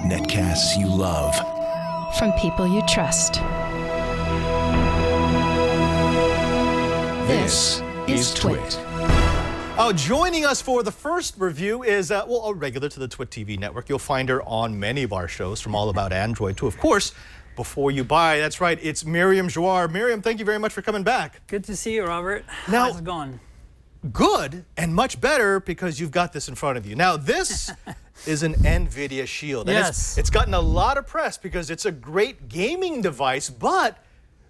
Netcasts you love. From people you trust. This is Twit. Oh, joining us for the first review is, well, a regular to the Twit TV network. You'll find her on many of our shows, from All About Android to, of course, Before You Buy. That's right, it's Miriam Joire. Miriam, thank you very much for coming back. Good to see you, Robert. Now, how's it going? Good and much better because you've got this in front of you. Now, this is an NVIDIA Shield. And yes. It's gotten a lot of press because it's a great gaming device, but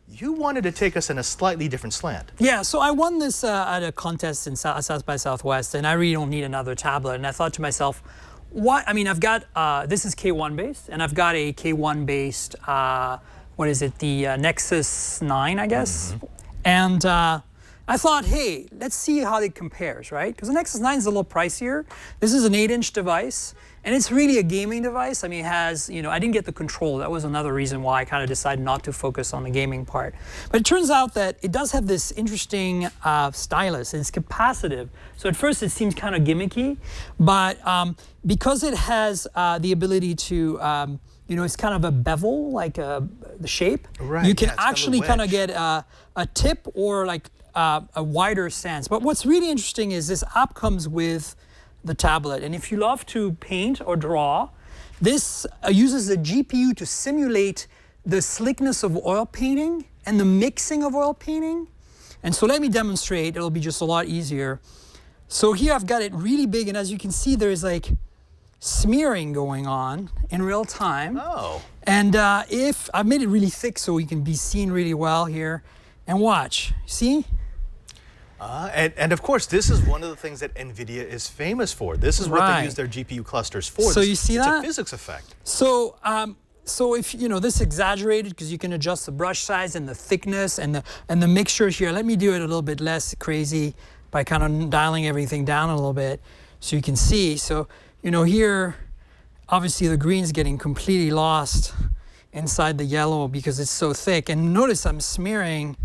you wanted to take us in a slightly different slant. Yeah, so I won this at a contest in South by Southwest, and I really don't need another tablet. And I thought to myself, why? I mean, I've got, this is K1 based, and I've got a K1 based, what is it, the Nexus 9, I guess. Mm-hmm. And I thought, hey, let's see how it compares, right? Because the Nexus 9 is a little pricier. This is an 8-inch device, and it's really a gaming device. I mean, it has, you know, I didn't get the control. That was another reason why I kind of decided not to focus on the gaming part. But it turns out that it does have this interesting stylus. It's capacitive. So at first it seems kind of gimmicky, but because it has the ability to, you know, it's kind of a bevel, like the shape. Right, you can yeah, actually kind of get a tip or like a wider sense. But what's really interesting is this app comes with the tablet. And if you love to paint or draw, this uses the GPU to simulate the slickness of oil painting and the mixing of oil painting. And so let me demonstrate. It'll be just a lot easier. So here I've got it really big, and as you can see, there's like smearing going on in real time. Oh. And if I've made it really thick so you can be seen really well here, and watch, see? And of course, this is one of the things that NVIDIA is famous for. This is what they use their GPU clusters for. So you see that? It's a physics effect. So, so if you know this is exaggerated because you can adjust the brush size and the thickness and the mixture here. Let me do it a little bit less crazy by kind of dialing everything down a little bit so you can see. So you know here, obviously the green's getting completely lost inside the yellow because it's so thick. And notice I'm smearing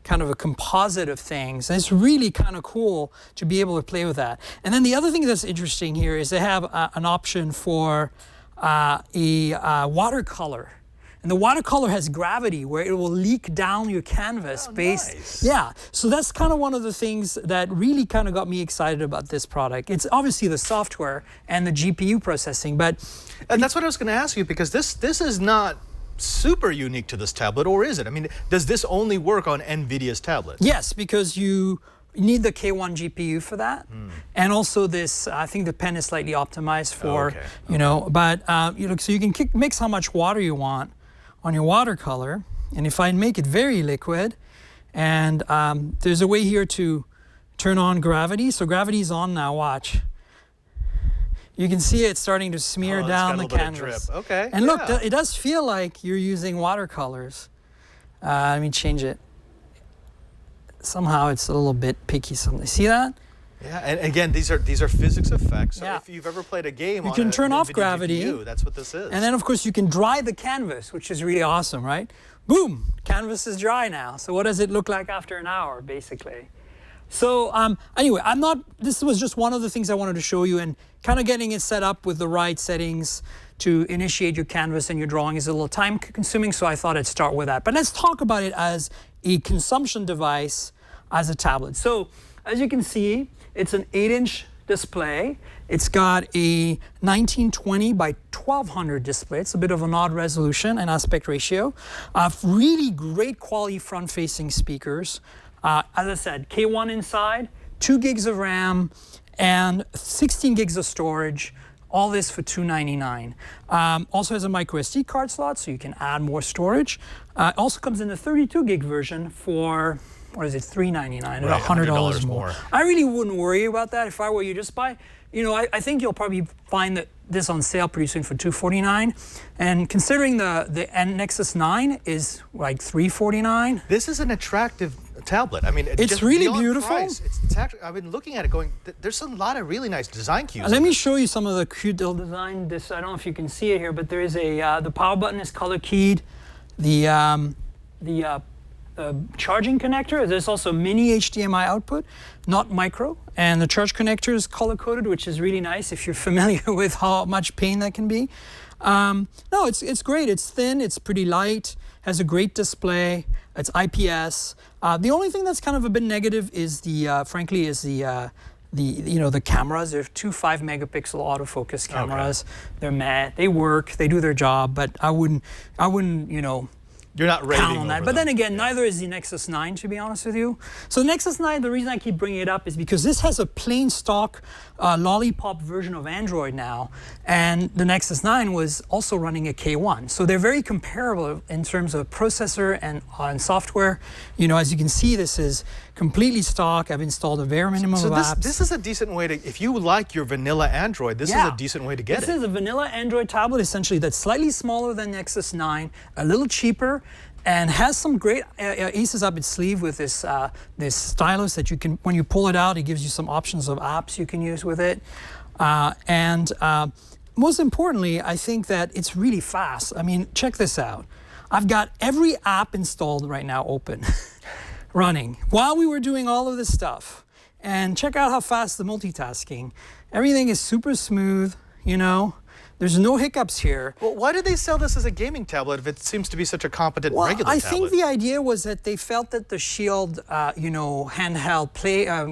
kind of a composite of things. And it's really kind of cool to be able to play with that. And then the other thing that's interesting here is they have an option for a watercolor. And the watercolor has gravity where it will leak down your canvas. Nice. Yeah, so that's kind of one of the things that really kind of got me excited about this product. It's obviously the software and the GPU processing, but... And that's what I was going to ask you, because this is not super unique to this tablet, or is it? I mean, does this only work on NVIDIA's tablets? Yes, because you need the K1 GPU for that. And also this, I think the pen is slightly optimized for, you know, but you know, so you can mix how much water you want on your watercolor. And if I make it very liquid, and there's a way here to turn on gravity. So gravity's on now, watch. You can see it starting to smear down the canvas. Okay. And look, it does feel like you're using watercolors. Let me change it. Somehow it's a little bit picky. See that? Yeah, and again, these are physics effects. So if you've ever played a game, you can turn off NVIDIA gravity. GPU, that's what this is. And then of course you can dry the canvas, which is really awesome, right? Boom, canvas is dry now. So what does it look like after an hour, basically? So anyway, this was just one of the things I wanted to show you, and kind of getting it set up with the right settings to initiate your canvas and your drawing is a little time consuming, so I thought I'd start with that. But let's talk about it as a consumption device, as a tablet. So as you can see, it's an 8-inch display. It's got a 1920 by 1200 display. It's a bit of an odd resolution and aspect ratio. Really great quality front-facing speakers. As I said, K1 inside, 2 gigs of RAM, and 16 gigs of storage. All this for $299. Also has a micro SD card slot, so you can add more storage. Also comes in the 32 gig version for, what is it, $399, right, $100 more. I really wouldn't worry about that if I were you. Just buy, you know, I think you'll probably find that this on sale pretty soon for $249. And considering the Nexus 9 is like $349. This is an attractive tablet. I mean, it's really beautiful. Price, it's actually, I've been looking at it going, there's a lot of really nice design cues. Let me show you some of the cute little design. This, I don't know if you can see it here, but there is a, the power button is color keyed. The charging connector. There's also mini HDMI output, not micro. And the charge connector is color-coded, which is really nice if you're familiar with how much pain that can be. No, it's great. It's thin, it's pretty light, has a great display, it's IPS. The only thing that's kind of a bit negative is frankly, the cameras. They're two 5-megapixel autofocus cameras. Okay. They're meh. They work. They do their job. But I wouldn't, you're not count on that. over But them. then again, neither is the Nexus 9, to be honest with you. So the Nexus 9, the reason I keep bringing it up is because this has a plain stock lollipop version of Android now, and the Nexus 9 was also running a K1. So they're very comparable in terms of processor and software. As you can see, this is completely stock. I've installed a bare minimum of apps. This is a decent way to, if you like your vanilla Android, this is a decent way to get it. This is a vanilla Android tablet, essentially, that's slightly smaller than Nexus 9, a little cheaper, and has some great aces up its sleeve with this this stylus that you can, when you pull it out, it gives you some options of apps you can use with it. Most importantly, I think that it's really fast. I mean, check this out. I've got every app installed right now open, running, while we were doing all of this stuff. And check out how fast the multitasking. Everything is super smooth, There's no hiccups here. Well, why did they sell this as a gaming tablet if it seems to be such a competent regular tablet? I think the idea was that they felt that the Shield, handheld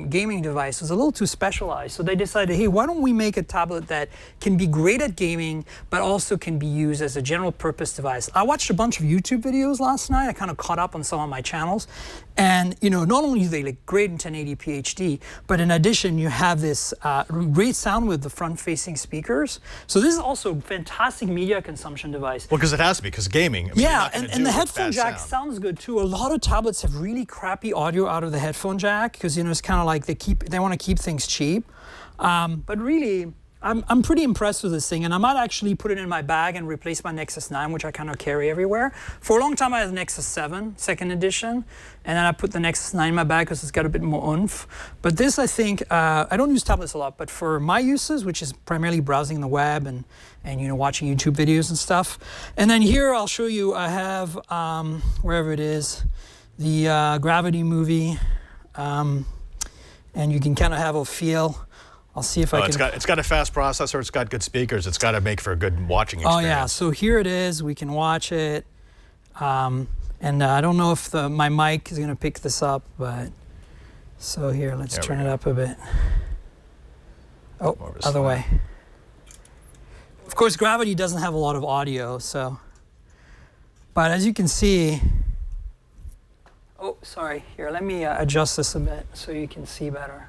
gaming device was a little too specialized. So they decided, hey, why don't we make a tablet that can be great at gaming, but also can be used as a general purpose device. I watched a bunch of YouTube videos last night. I kind of caught up on some of my channels. And, not only do they look great in 1080p HD, but in addition, you have this great sound with the front-facing speakers. So this is also a fantastic media consumption device. Well, because it has to be, because gaming. And the headphone jack sounds good too. A lot of tablets have really crappy audio out of the headphone jack because it's kind of like they want to keep things cheap. But really, I'm pretty impressed with this thing, and I might actually put it in my bag and replace my Nexus 9, which I kind of carry everywhere. For a long time, I had the Nexus 7, second edition, and then I put the Nexus 9 in my bag because it's got a bit more oomph. But this, I think, I don't use tablets a lot, but for my uses, which is primarily browsing the web and watching YouTube videos and stuff. And then here, I'll show you, I have, wherever it is, the Gravity movie, and you can kind of have a feel. I'll see if I can. It's got a fast processor. It's got good speakers. It's got to make for a good watching experience. Oh yeah. So here it is. We can watch it. And I don't know if my mic is going to pick this up, but so here, let's turn it up a bit. Oh, other way. Of course, Gravity doesn't have a lot of audio, so. But as you can see. Oh, sorry. Here, let me adjust this a bit so you can see better.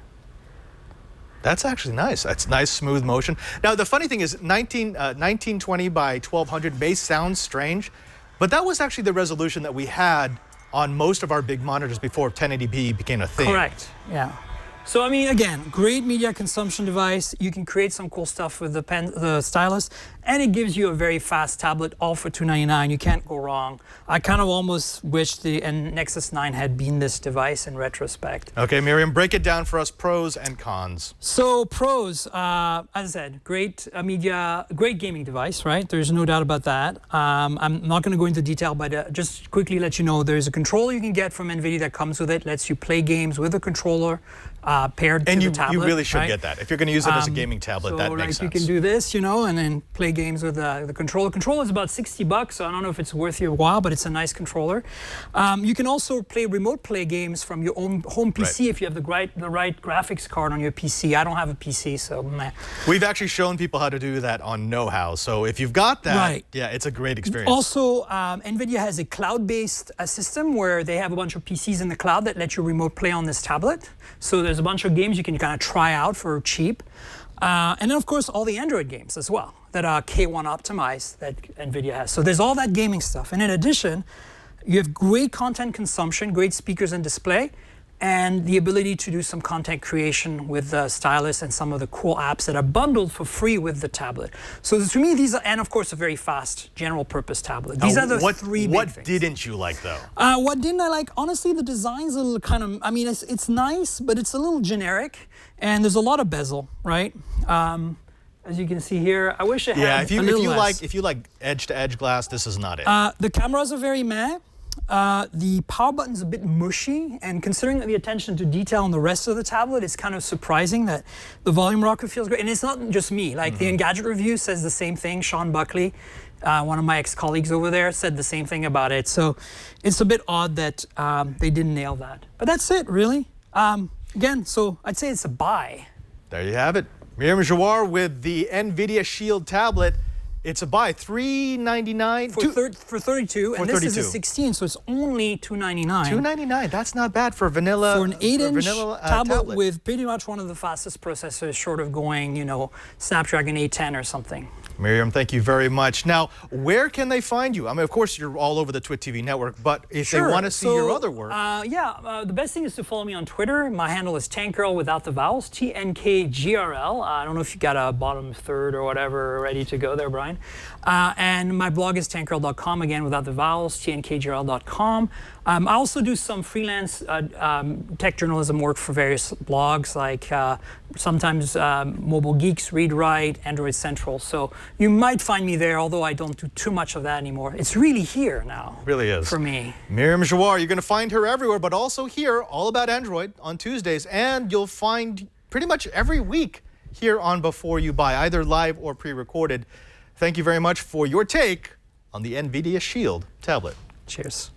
That's actually nice. That's nice, smooth motion. Now, the funny thing is 1920 by 1200 may sound strange, but that was actually the resolution that we had on most of our big monitors before 1080p became a thing. Correct, yeah. So, I mean, again, great media consumption device. You can create some cool stuff with the stylus, and it gives you a very fast tablet, all for $299. You can't go wrong. I kind of almost wish the Nexus 9 had been this device in retrospect. Okay, Miriam, break it down for us, pros and cons. So, pros, as I said, great great gaming device, right? There's no doubt about that. I'm not going to go into detail, but just quickly let you know, there's a controller you can get from NVIDIA that comes with it, lets you play games with a controller. Paired to the tablet. And you really should get that. If you're going to use it as a gaming tablet, that makes sense. You can do this, and then play games with the controller. Controller is about $60, so I don't know if it's worth your while, but it's a nice controller. You can also remote play games from your own home PC if you have the right graphics card on your PC. I don't have a PC, so meh. We've actually shown people how to do that on Know-How, so if you've got that, yeah, it's a great experience. Also, NVIDIA has a cloud-based system where they have a bunch of PCs in the cloud that let you remote play on this tablet. So there's a bunch of games you can kind of try out for cheap. And then, of course, all the Android games as well that are K1 optimized that NVIDIA has. So there's all that gaming stuff. And in addition, you have great content consumption, great speakers and display, and the ability to do some content creation with the stylus and some of the cool apps that are bundled for free with the tablet. So to me, these are, and of course, a very fast general purpose tablet. These are the three big things. What didn't you like, though? What didn't I like? Honestly, the design's a little kind of, I mean, it's nice, but it's a little generic, and there's a lot of bezel, right? As you can see here, I wish it had a little less. If you like edge-to-edge glass, this is not it. The cameras are very meh. The power button's a bit mushy, and considering the attention to detail on the rest of the tablet, it's kind of surprising that the volume rocker feels great. And it's not just me. Like the Engadget review says the same thing. Sean Buckley, one of my ex-colleagues over there, said the same thing about it. So it's a bit odd that they didn't nail that. But that's it, really. Again, so I'd say it's a buy. There you have it. Miriam Joire with the NVIDIA Shield tablet. It's a buy, $399 for 32, and this is a 16, so it's only $299. $299. That's not bad for vanilla. For an 8-inch tablet, tablet with pretty much one of the fastest processors, short of going, you know, Snapdragon 810 or something. Miriam, thank you very much. Now, where can they find you? I mean, of course, you're all over the Twit TV network, but if they want to see your other work. The best thing is to follow me on Twitter. My handle is Tankgirl without the vowels, TNKGRL. I don't know if you got a bottom third or whatever ready to go there, Brian. And my blog is tankgirl.com, again, without the vowels, tnkgrl.com. I also do some freelance tech journalism work for various blogs, like sometimes Mobile Geeks, Read Write, Android Central. So you might find me there, although I don't do too much of that anymore. It's really here now. It really is. For me. Miriam Joire, you're going to find her everywhere, but also here, all about Android on Tuesdays. And you'll find pretty much every week here on Before You Buy, either live or pre-recorded. Thank you very much for your take on the NVIDIA Shield tablet. Cheers.